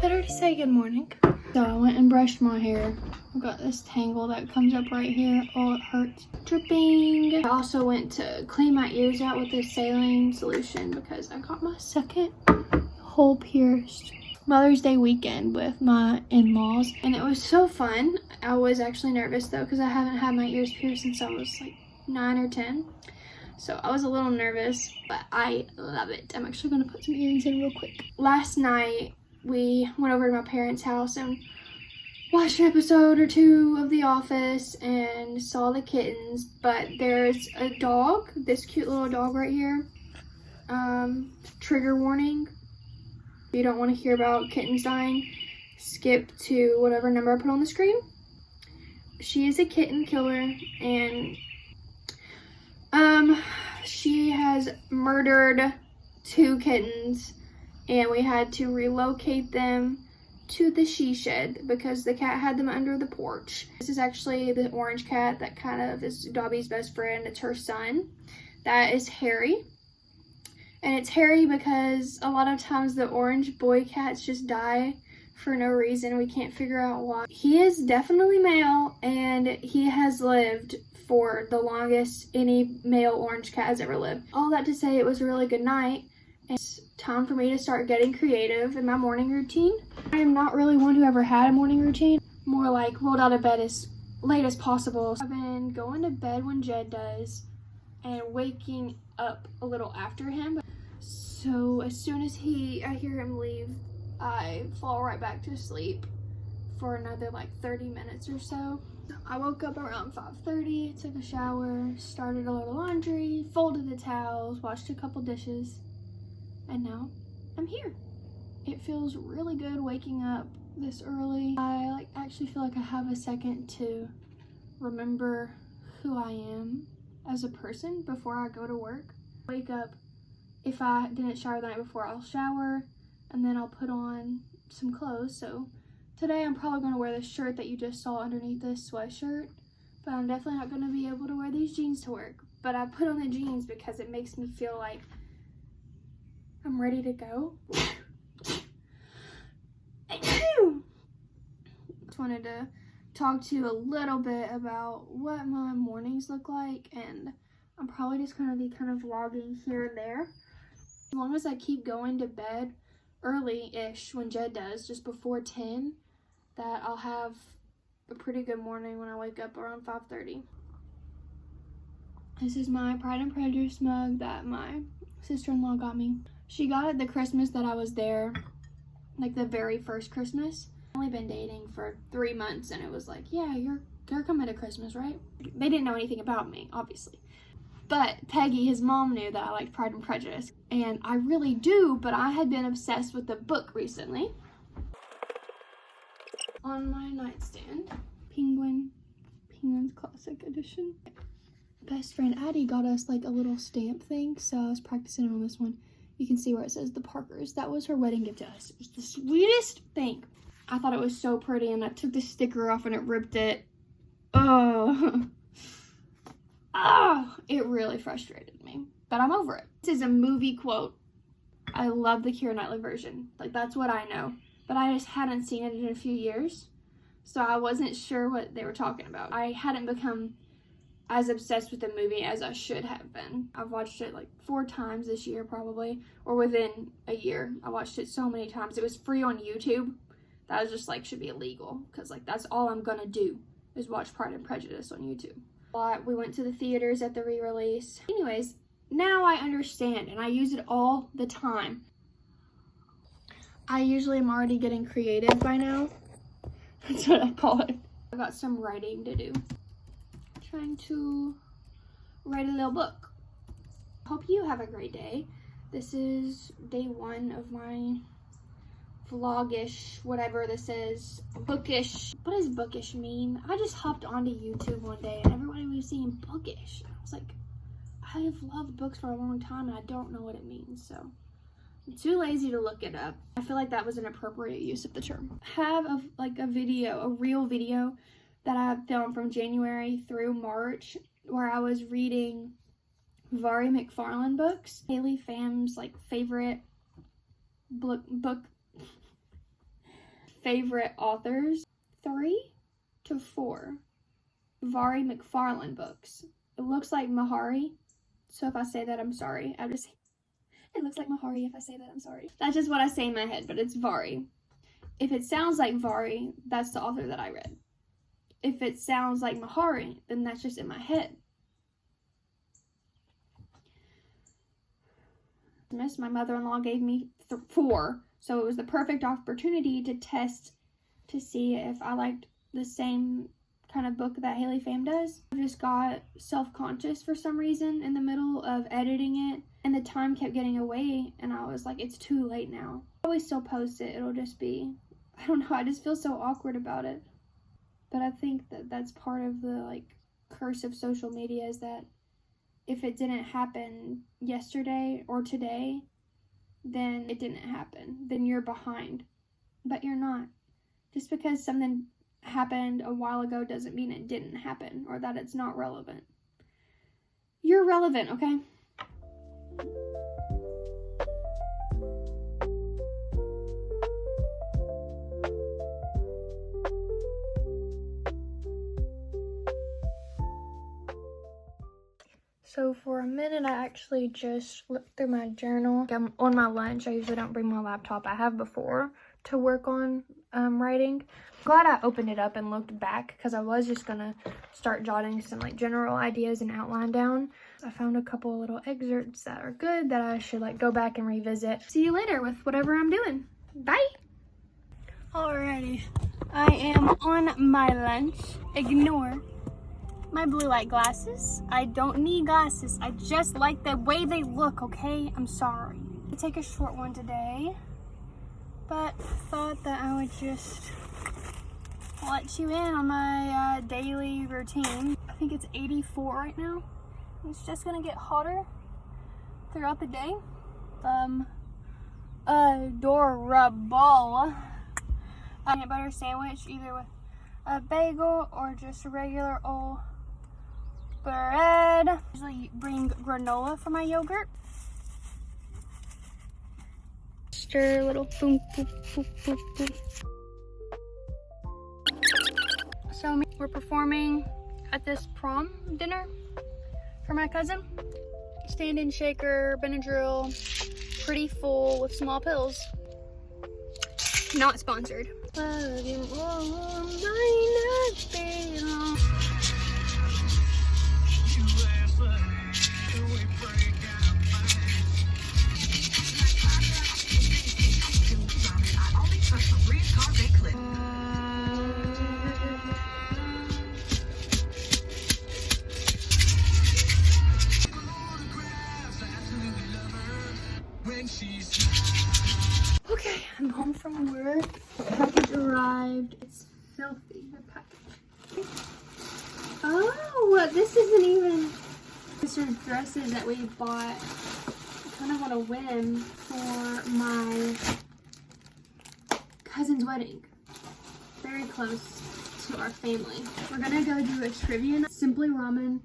better to say good morning. So I went and brushed my hair. I've got this tangle that comes up right here. Oh, it hurts. Dripping. I also went to clean my ears out with this saline solution because I got my second hole pierced. Mother's Day weekend with my in-laws, and it was so fun. I was actually nervous though because I haven't had my ears pierced since I was like 9 or 10. So I was a little nervous, but I love it. I'm actually gonna put some earrings in real quick. Last night, we went over to my parents' house and watched an episode or two of The Office and saw the kittens, but there's a dog, this cute little dog right here. Trigger warning. If you don't want to hear about kittens dying, skip to whatever number I put on the screen. She is a kitten killer, and she has murdered 2 kittens, and we had to relocate them to the she shed because the cat had them under the porch. This is actually the orange cat that kind of is Dobby's best friend. It's her son. That is Harry. And it's Harry because a lot of times the orange boy cats just die for no reason. We can't figure out why. He is definitely male, and he has lived for the longest any male orange cat has ever lived. All that to say, it was a really good night. It's time for me to start getting creative in my morning routine. I am not really one who ever had a morning routine. More like rolled out of bed as late as possible. I've been going to bed when Jed does and waking up a little after him. So as soon as I hear him leave, I fall right back to sleep for another like 30 minutes or so. I woke up around 5:30, took a shower, started a little laundry, folded the towels, washed a couple dishes, and now I'm here. It feels really good waking up this early. I actually feel like I have a second to remember who I am as a person before I go to work. Wake up, if I didn't shower the night before, I'll shower, and then I'll put on some clothes. So today I'm probably going to wear this shirt that you just saw underneath this sweatshirt, but I'm definitely not going to be able to wear these jeans to work. But I put on the jeans because it makes me feel like I'm ready to go. Just wanted to talk to you a little bit about what my mornings look like, and I'm probably just going to be kind of vlogging here and there. As long as I keep going to bed early-ish when Jed does, just before 10, that I'll have a pretty good morning when I wake up around 5:30. This is my Pride and Prejudice mug that my sister-in-law got me. She got it the Christmas that I was there, like the very first Christmas. I've only been dating for 3 months, and it was like, yeah, you're coming to Christmas, right? They didn't know anything about me, obviously. But Peggy, his mom, knew that I liked Pride and Prejudice. And I really do, but I had been obsessed with the book recently. On my nightstand, Penguin's Classic Edition. Best friend Addie got us like a little stamp thing, so I was practicing on this one. You can see where it says the Parkers. That was her wedding gift to us. It was the sweetest thing. I thought it was so pretty, and I took the sticker off and it ripped it. Oh. Oh, it really frustrated me, but I'm over it. This is a movie quote. I love the Keira Knightley version. Like, that's what I know, but I just hadn't seen it in a few years, so I wasn't sure what they were talking about. I hadn't become as obsessed with the movie as I should have been. I've watched it like 4 times this year probably, or within a year. I watched it so many times. It was free on YouTube. That was just like, should be illegal, because like that's all I'm gonna do is watch Pride and Prejudice on YouTube. We went to the theaters at the re-release. Anyways, now I understand, and I use it all the time. I usually am already getting creative by now. That's what I call it. I've got some writing to do. Trying to write a little book. Hope you have a great day. This is day 1 of my vlogish, whatever this is, bookish. What does bookish mean? I just hopped onto YouTube one day and everybody was saying bookish. I was like, I have loved books for a long time and I don't know what it means, so I'm too lazy to look it up. I feel like that was an appropriate use of the term. I have a real video that I filmed from January through March where I was reading Vari McFarlane books. Haley Pham's like favorite book favorite authors, 3 to 4 Vari McFarlane books. It looks like Mahari, so if I say that, I'm sorry. It looks like Mahari. If I say that, I'm sorry. That's just what I say in my head, but it's Vari. If it sounds like Vari, that's the author that I read. If it sounds like Mahari, then that's just in my head. My mother-in-law gave me 4, so it was the perfect opportunity to test to see if I liked the same kind of book that Haley Pham does. I just got self-conscious for some reason in the middle of editing it, and the time kept getting away, and I was like, it's too late now. I always still post it. It'll just be, I don't know, I just feel so awkward about it. But I think that that's part of the like curse of social media, is that if it didn't happen yesterday or today, then it didn't happen. Then you're behind. But you're not. Just because something happened a while ago doesn't mean it didn't happen or that it's not relevant. You're relevant, okay? So for a minute, I actually just looked through my journal. I'm on my lunch. I usually don't bring my laptop. I have before to work on writing. Glad I opened it up and looked back, because I was just gonna start jotting some like general ideas and outline down. I found a couple of little excerpts that are good that I should like go back and revisit. See you later with whatever I'm doing. Bye! Alrighty, I am on my lunch. Ignore my blue light glasses. I don't need glasses. I just like the way they look, okay? I'm sorry. I take a short one today, but thought that I would just let you in on my daily routine. I think it's 84 right now. It's just gonna get hotter throughout the day. Adorable. Peanut butter sandwich, either with a bagel or just a regular old bread. I usually bring granola for my yogurt. Stir a little, boom, boom, boom, boom, boom. So we're performing at this prom dinner for my cousin. Stand-in shaker, Benadryl, pretty full with small pills. Not sponsored. Okay, I'm home from work. The package arrived. It's filthy, the package. Oh, this isn't even... These are dresses that we bought kind of on a whim for my cousin's wedding. Very close to our family. We're gonna go do a trivia night. Simply ramen.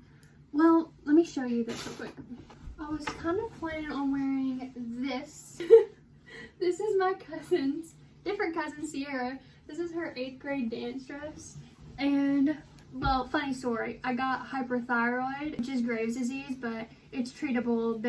Well, let me show you this real quick. I was kind of planning on wearing this. This is my cousin's, different cousin Sierra. This is her 8th grade dance dress. And, well, funny story. I got hyperthyroid, which is Graves' disease, but it's treatable.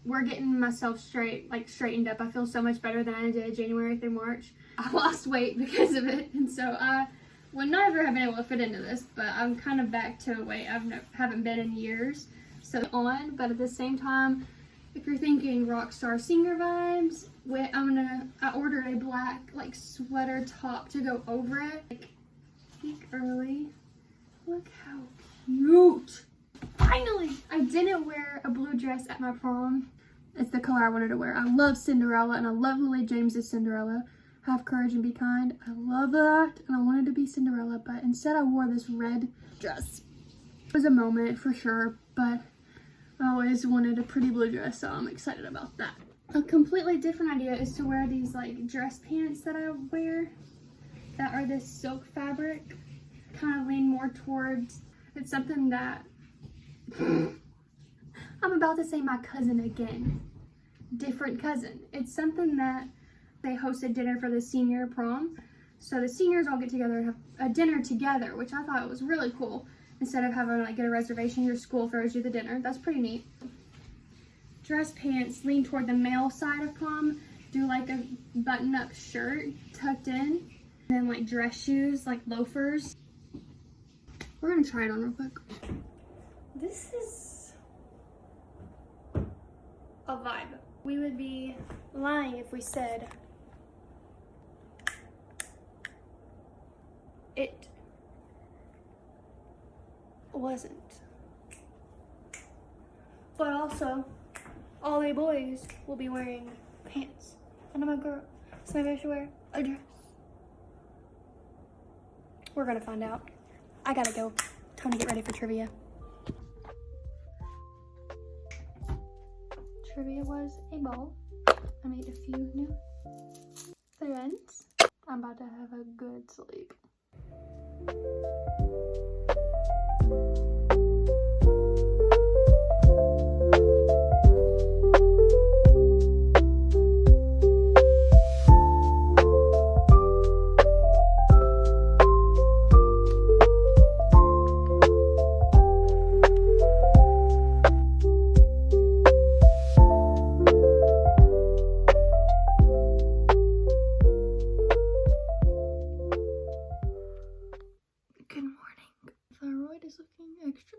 We're getting myself straightened up. I feel so much better than I did January through March. I lost weight because of it, and so I would never have been able to fit into this, but I'm kind of back to a weight I haven't been in years. So on, but at the same time, if you're thinking rock star singer vibes, I ordered a black like sweater top to go over it. Like, peak early. Look how cute. Finally, I didn't wear a blue dress at my prom. It's the color I wanted to wear. I love Cinderella and I love Lily James's Cinderella. Have courage and be kind. I love that, and I wanted to be Cinderella, but instead I wore this red dress. It was a moment for sure, but I always wanted a pretty blue dress, so I'm excited about that. A completely different idea is to wear these like dress pants that I wear that are this silk fabric. Kind of lean more towards, it's something that, I'm about to say my cousin again. Different cousin. It's something that they hosted dinner for the senior prom. So the seniors all get together and have a dinner together, which I thought was really cool. Instead of having like get a reservation, your school throws you the dinner. That's pretty neat. Dress pants lean toward the male side of prom. Do like a button-up shirt tucked in. And then like dress shoes, like loafers. We're gonna try it on real quick. This is a vibe. We would be lying if we said it wasn't. But also, all the boys will be wearing pants. And I'm a girl, so maybe I should wear a dress. We're gonna find out. I gotta go. Time to get ready for trivia. Trivia was a ball. I made a few new friends. I'm about to have a good sleep.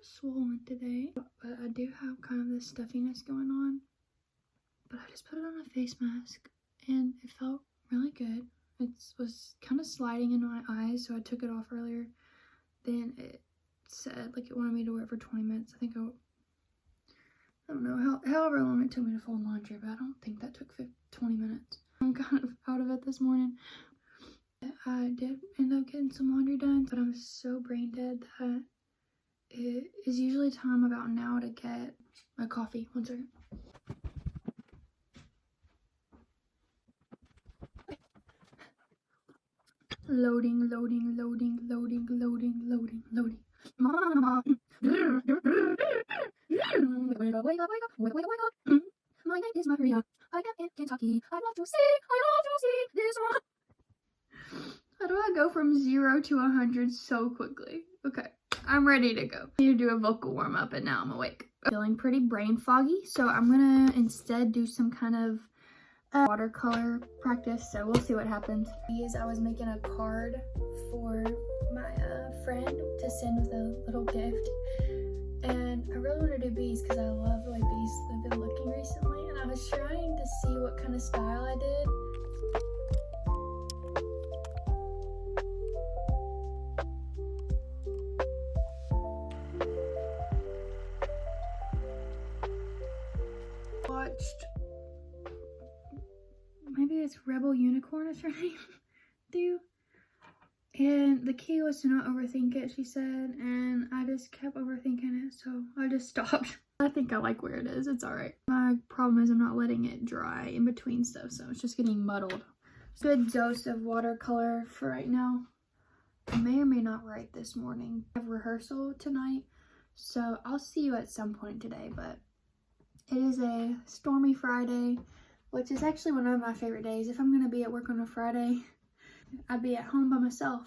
Swollen today, but I do have kind of this stuffiness going on. But I just put it on a face mask and it felt really good. It was kind of sliding in my eyes, so I took it off earlier. Then it said like it wanted me to wear it for 20 minutes. I don't know however long it took me to fold laundry, but I don't think that took 20 minutes. I'm kind of out of it this morning. I did end up getting some laundry done, but I'm so brain dead that it is usually time about now to get my coffee. One second. Loading. Mama. Wake up. My name is Maria. I am in Kentucky. I love to sing this song. How do I go from 0 to 100 so quickly? Okay. I'm ready to go. I need to do a vocal warm-up and now I'm awake. Feeling pretty brain foggy, so I'm gonna instead do some kind of watercolor practice, so we'll see what happens. I was making a card for my friend to send with a little gift, and I really want to do bees because I love the way bees have been looking recently, and I was trying to see what kind of style I did. Watched, maybe it's Rebel Unicorn is her name, and the key was to not overthink it, she said, and I just kept overthinking it, so I just stopped. I think I like where it is. It's all right. My problem is I'm not letting it dry in between stuff, so it's just getting muddled. Good dose of watercolor for right now. I may or may not write this morning. I have rehearsal tonight, so I'll see you at some point today, but it is a stormy Friday, which is actually one of my favorite days. If I'm going to be at work on a Friday, I'd be at home by myself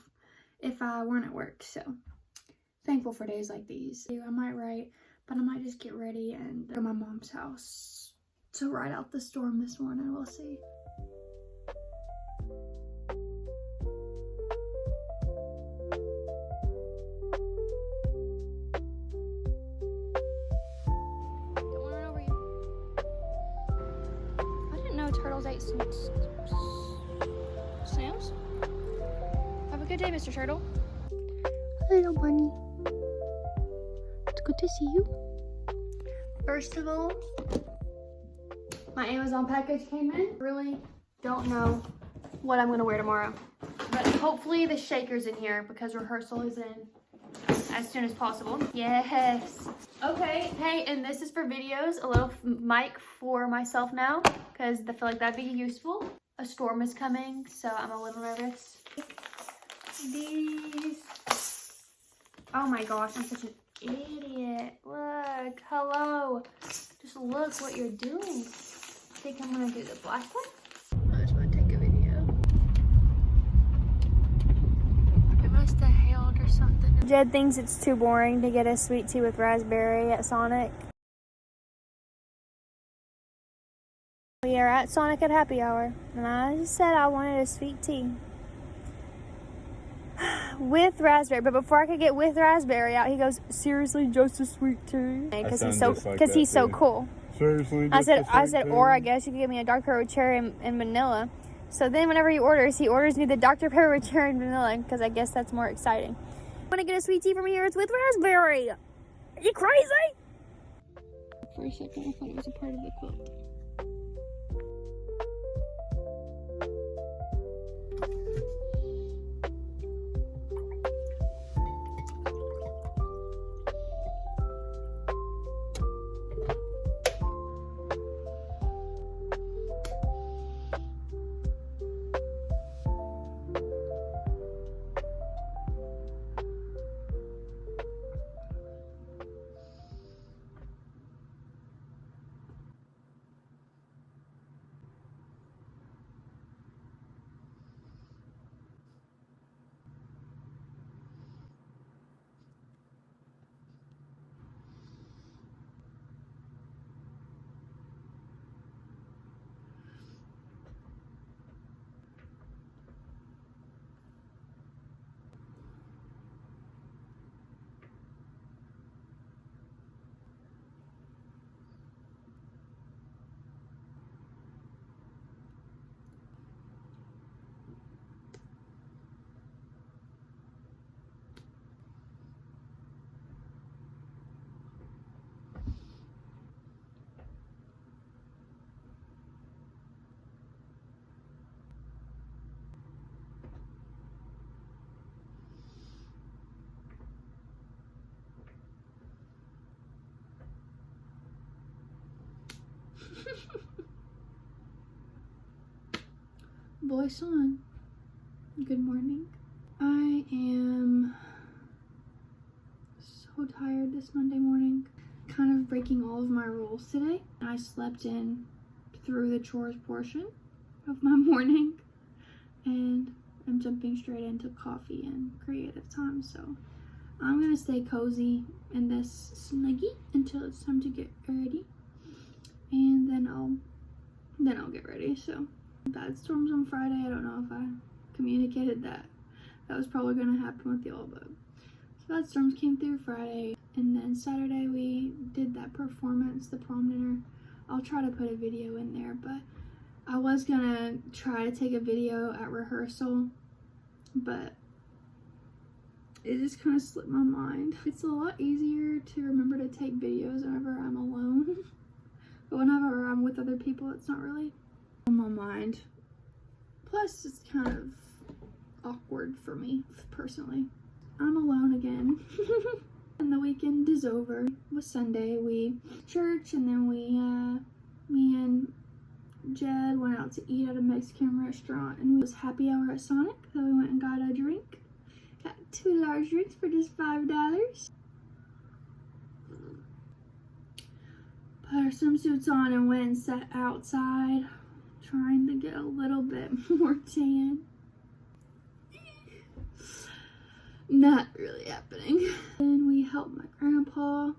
if I weren't at work. So thankful for days like these. I might write, but I might just get ready and go to my mom's house to ride out the storm this morning. We'll see. Turtles ate snails. Have a good day, Mr. Turtle. Hello, bunny. It's good to see you. First of all, my Amazon package came in. Really don't know what I'm going to wear tomorrow. But hopefully the shaker's in here because rehearsal is in as soon as possible. Yes. Okay, hey, and this is for videos, a little mic for myself now, because I feel like that'd be useful. A storm is coming, so I'm a little nervous. These. Oh my gosh, I'm such an idiot. Look, hello. Just look what you're doing. I think I'm gonna do the black one. I just want to take a video. must have hailed or something. Jed thinks it's too boring to get a sweet tea with raspberry at Sonic. We are at Sonic at happy hour, and I just said I wanted a sweet tea with raspberry. But before I could get with raspberry out, he goes, "Seriously, just a sweet tea?" Because he's so cool. Seriously, I said, or I guess you could give me a Dr. Pepper with cherry and vanilla. So then whenever he orders me the Dr. Pepper with cherry and vanilla, because I guess that's more exciting. I want to get a sweet tea from here. It's with raspberry. Are you crazy? For a second, I thought it was a part of the quilt. Voice on. Good morning. I am so tired this Monday morning. Kind of breaking all of my rules today. I slept in through the chores portion of my morning, and I'm jumping straight into coffee and creative time. So I'm gonna stay cozy in this snuggie until it's time to get ready, and then I'll get ready. So bad storms on Friday. I don't know if I communicated that. That was probably gonna happen with y'all, but bad storms came through Friday, and then Saturday we did that performance, the prom dinner. I'll try to put a video in there, but I was gonna try to take a video at rehearsal, but it just kind of slipped my mind. It's a lot easier to remember to take videos whenever I'm alone, but whenever I'm with other people, it's not really on my mind. Plus, it's kind of awkward for me personally. I'm alone again. And the weekend is over. It was Sunday. We church, and then me and Jed went out to eat at a Mexican restaurant, and it was happy hour at Sonic, so we went and got a drink. Got 2 large drinks for just $5. Put our swimsuits on and went and sat outside, trying to get a little bit more tan. Not really happening. Then we helped my grandpa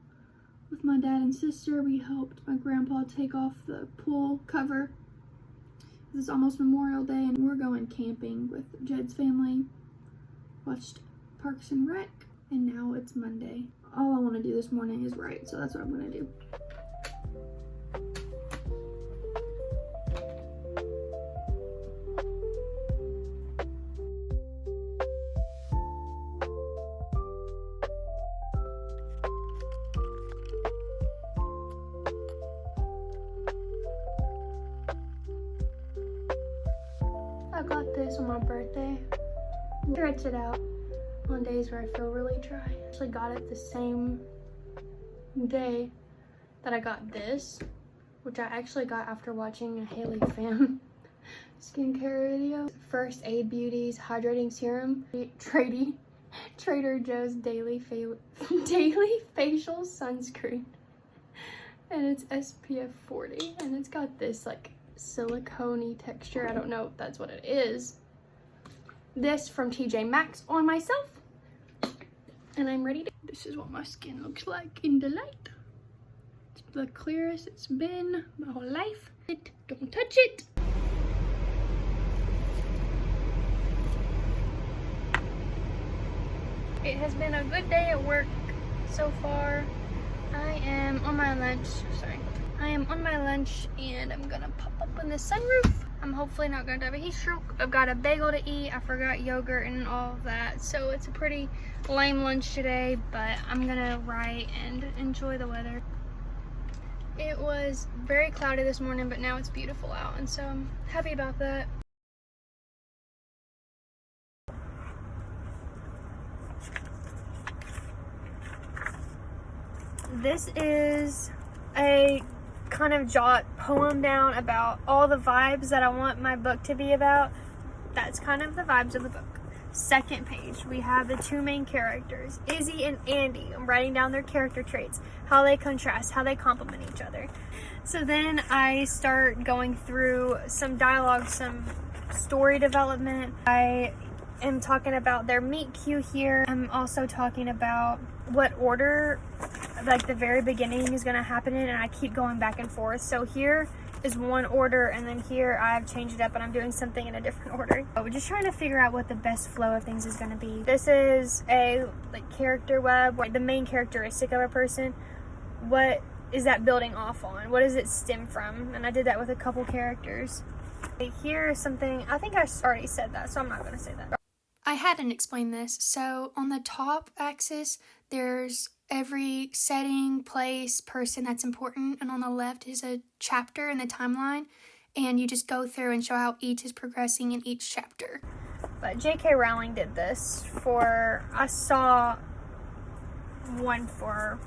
with my dad and sister. We helped my grandpa take off the pool cover. It's almost Memorial Day, and we're going camping with Jed's family. Watched Parks and Rec, and now it's Monday. All I want to do this morning is write, so that's what I'm gonna do. I got this on my birthday. Stretch it out on days where I feel really dry. I actually got it the same day that I got this, which I actually got after watching a Haley Pham skincare video. First Aid Beauty's Hydrating Serum. Trader Joe's Daily Facial Sunscreen. And it's SPF 40. And it's got this like silicone-y texture. I don't know if that's what it is. This from TJ Maxx on myself. and I'm ready to. This is what my skin looks like in the light. It's the clearest it's been my whole life. Don't touch it. It has been a good day at work so far. I am on my lunch, and I'm gonna pop up in the sunroof. I'm hopefully not gonna have a heat stroke. I've got a bagel to eat. I forgot yogurt and all of that, so it's a pretty lame lunch today, but I'm gonna write and enjoy the weather. It was very cloudy this morning, but now it's beautiful out, and so I'm happy about that. This is a kind of jot poem down about all the vibes that I want my book to be about. That's kind of the vibes of the book. Second page, we have the two main characters, Izzy and Andy. I'm writing down their character traits, how they contrast, how they complement each other. So then I start going through some dialogue, some story development. I am talking about their meet cute here. I'm also talking about what order, like the very beginning, is going to happen in, and I keep going back and forth. So here is one order, and then here I've changed it up and I'm doing something in a different order. But we're just trying to figure out what the best flow of things is going to be. This is a character web, where the main characteristic of a person, what is that building off on? What does it stem from? And I did that with a couple characters. Here is something, I think I already said that, so I'm not going to say that. I hadn't explained this. So on the top axis, there's every setting, place, person that's important, and on the left is a chapter in the timeline, and you just go through and show how each is progressing in each chapter. But J.K. Rowling did this I saw one for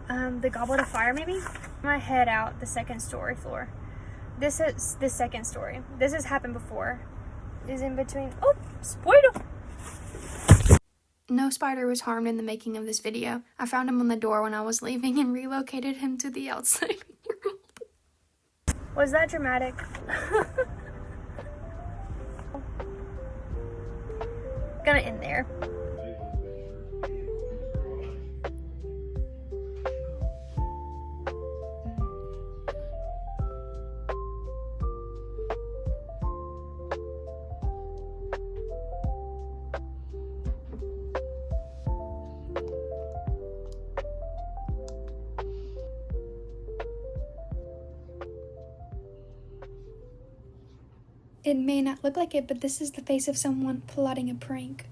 the Goblet of Fire, maybe? My head out the second story floor. This is the second story. This has happened before. Is in between. Oh, spoiler! No spider was harmed in the making of this video. I found him on the door when I was leaving and relocated him to the outside world. Was that dramatic? Gonna end there. It may not look like it, but this is the face of someone plotting a prank.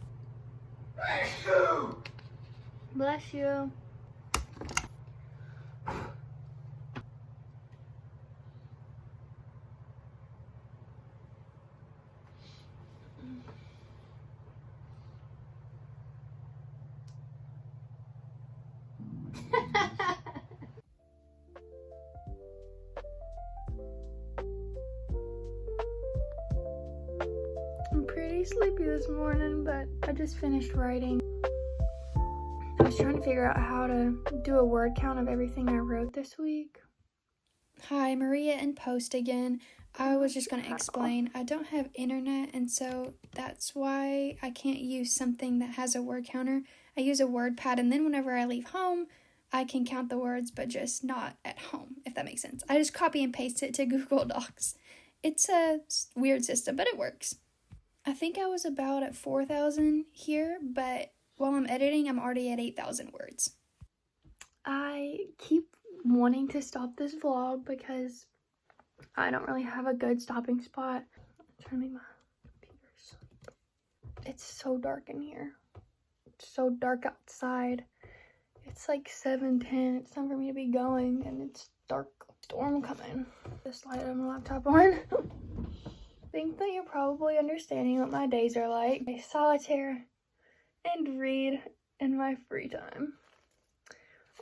Bless you! Bless you. I'm pretty sleepy this morning, but I just finished writing. I was trying to figure out how to do a word count of everything I wrote this week. Hi, Maria in Post again. I was just going to explain. I don't have internet, and so that's why I can't use something that has a word counter. I use a word pad, and then whenever I leave home, I can count the words, but just not at home, if that makes sense. I just copy and paste it to Google Docs. It's a weird system, but it works. I think I was about at 4,000 here, but while I'm editing, I'm already at 8,000 words. I keep wanting to stop this vlog because I don't really have a good stopping spot. I'm trying to make my computer sleep. It's so dark in here. It's so dark outside. It's like 7:10. It's time for me to be going, and it's dark. Storm coming. This light on my laptop on. Think that you're probably understanding what my days are like. I solitaire and read in my free time.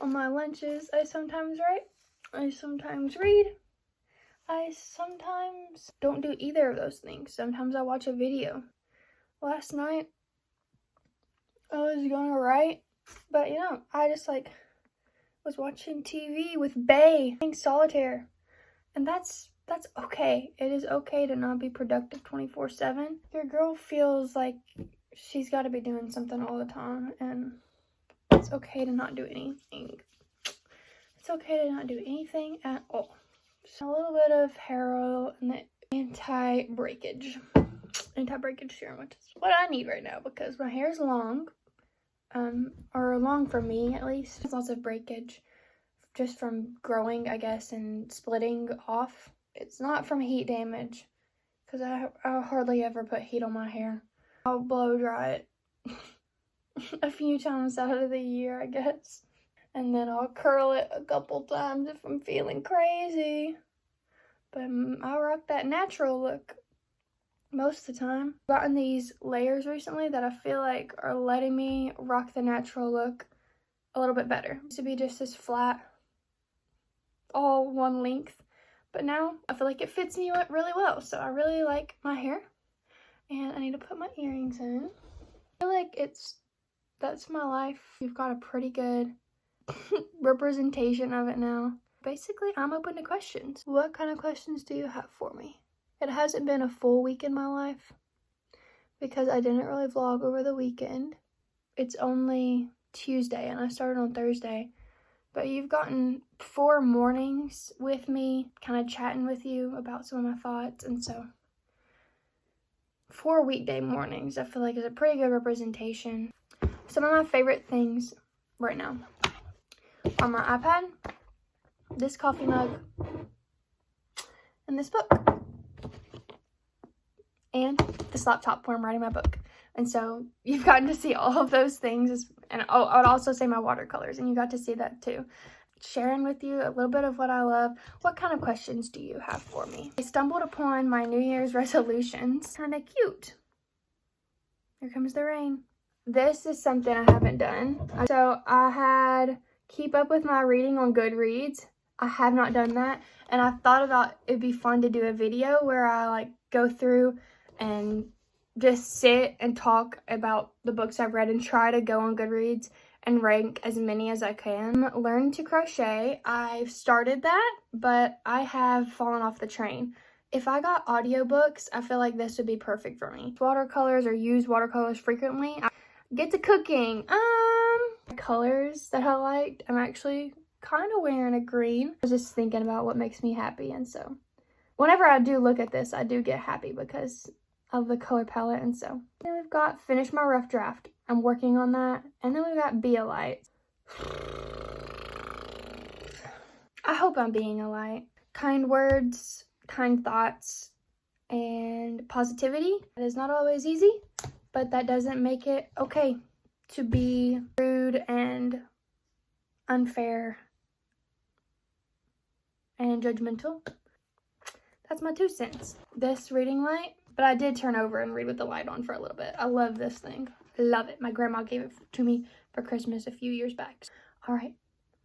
On my lunches, I sometimes write, I sometimes read, I sometimes don't do either of those things. Sometimes I watch a video. Last night, I was gonna write, but I just was watching TV with Bae, playing solitaire, and that's okay. It is okay to not be productive 24/7. Your girl feels like she's got to be doing something all the time, and It's okay to not do anything. It's okay to not do anything at all. So a little bit of hair oil and the anti-breakage serum, which is what I need right now because my hair is long, or long for me at least. There's lots of breakage just from growing, I guess, and splitting off. It's not from heat damage because I hardly ever put heat on my hair. I'll blow dry it a few times out of the year, I guess. And then I'll curl it a couple times if I'm feeling crazy. But I rock that natural look most of the time. I've gotten these layers recently that I feel like are letting me rock the natural look a little bit better. It used to be just this flat, all one length. But now I feel like it fits me really well. So I really like my hair. And I need to put my earrings in. I feel like that's my life. You've got a pretty good representation of it now. Basically, I'm open to questions. What kind of questions do you have for me? It hasn't been a full week in my life because I didn't really vlog over the weekend. It's only Tuesday and I started on Thursday. But you've gotten 4 mornings with me, kind of chatting with you about some of my thoughts. And so 4 weekday mornings, I feel like, is a pretty good representation. Some of my favorite things right now are my iPad, this coffee mug, and this book, and this laptop where I'm writing my book. And so you've gotten to see all of those things, and I would also say my watercolors, and you got to see that too. Sharing with you a little bit of what I love. What kind of questions do you have for me? I stumbled upon my New Year's resolutions. Kind of cute. Here comes the rain. This is something I haven't done. So I had keep up with my reading on Goodreads. I have not done that, and I thought about it'd be fun to do a video where I like go through and just sit and talk about the books I've read and try to go on Goodreads and rank as many as I can. Learn to crochet. I've started that, but I have fallen off the train. If I got audiobooks, I feel like this would be perfect for me. Watercolors or use watercolors frequently. Get to cooking. Colors that I liked. I'm actually kind of wearing a green. I was just thinking about what makes me happy, and so whenever I do look at this, I do get happy because of the color palette. And so then we've got finish my rough draft. I'm working on that. And then we've got be a light. I hope I'm being a light. Kind words, kind thoughts, and positivity. It is not always easy, but that doesn't make it okay to be rude and unfair and judgmental. That's my 2 cents. This reading light, but I did turn over and read with the light on for a little bit. I love this thing. Love it. My grandma gave it to me for Christmas a few years back. All right,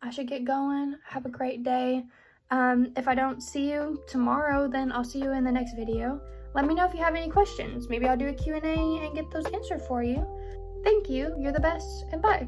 I should get going. Have a great day. If I don't see you tomorrow, then I'll see you in the next video. Let me know if you have any questions. Maybe I'll do a Q&A and get those answered for you. Thank you. You're the best, and bye.